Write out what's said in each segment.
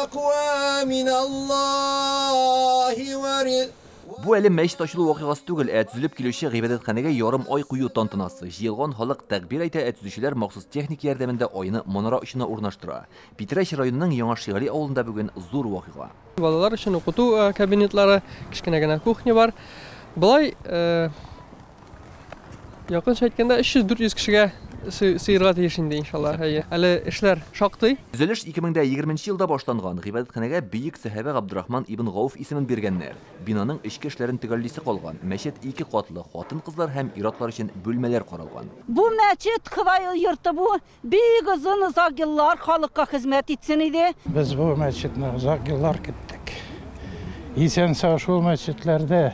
taqwa minallahi wa Bu әлі мәшт ашылу вақиғасы түгел, әтізіліп келуші ғибадатханеге ярым ай құю тантанасы. Жиылған халық тәкбир айта әтізушілер махсус техник ярдәмендә айны монара ұшына урнаштыра. Питрәш районының Яңа Шигали авылында бүген зур вақиға. Балалар үшін оқыту кабинетлары, кішкене генә кухня бар. Былай якынча әйткәндә 300-400 кешегә сыйырга тиеш инде иншалла. Әле эшләр шактый. Төзелеш 2020 елда башланган. Гыйбадатханәгә бөек сәхабә Габдурахман ибн Гауф исемен биргәннәр. Бинаның эчке эшләрен төгәллисе калган. Мәчет 2 катлы, хатын-кызлар һәм иратлар өчен бүлмәләр каралган. Bu мәчет Хывай йорты бу бик озын узак еллар халыкка хезмәт итсен иде. Без бу мәчетне узак еллар көттек. Исән сау шул мәчетләрдә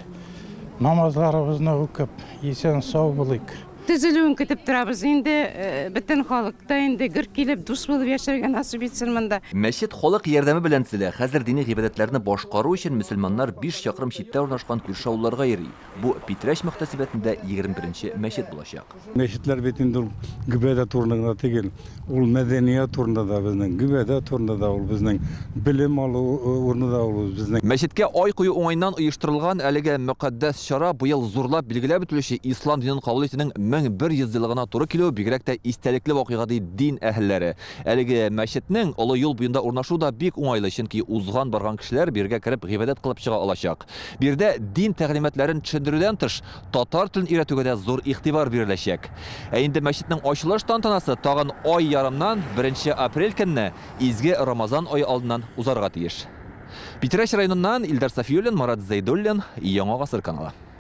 намазларыбызны укып, исән сау булыйк. Төзелүен көтеп торабыз инде, бөтен халыкта инде гөр килеп дус булып яшәргә насыйп итсен монда. Мәчет халык ярдәме белән төзелә. Хәзер дини гыйбадәтләрне башкару өчен мөселманнар 5 чакрым читтә урнашкан күрше авылларга йөри. Бу Питрәш мөхтәсибәтендә 21-нче мәчет булачак. Мәчетләр бит инде гыйбадәт урынында түгел, ул мәдәният урынында да безнең, гыйбадәт урынында да ул безнең, билем алу урынында да ул безнең. Мәчеткә ай кую уңайнан оештырылган әлеге мөкаддәс чара быел зурлап билгеләп үтелүче ислам динен кабул итүнең 1100 еллыгына туры килү бигрәк тә истәлекле вакыйга ди дин әһелләре. Әлеге мәчетнең олы юл буенда урнашу да бик уңайлы, чөнки узган барган кешеләр бергә кереп гыйбадәт кылып чыга алачак. Бирдә дин тәгълиматларын төшендерүдән тыш татар телен өйрәтүгә дә зур игътибар биреләчәк. Ә инде мәчетнең ачылыш тантанасы тагын ай ярымнан 1 апрель көнне изге Рамазан ае алдыннан узарга тиеш. Питрәш районыннан Илдар Сафиуллин, Марат Зайдуллин, Яңа Гасыр каналы.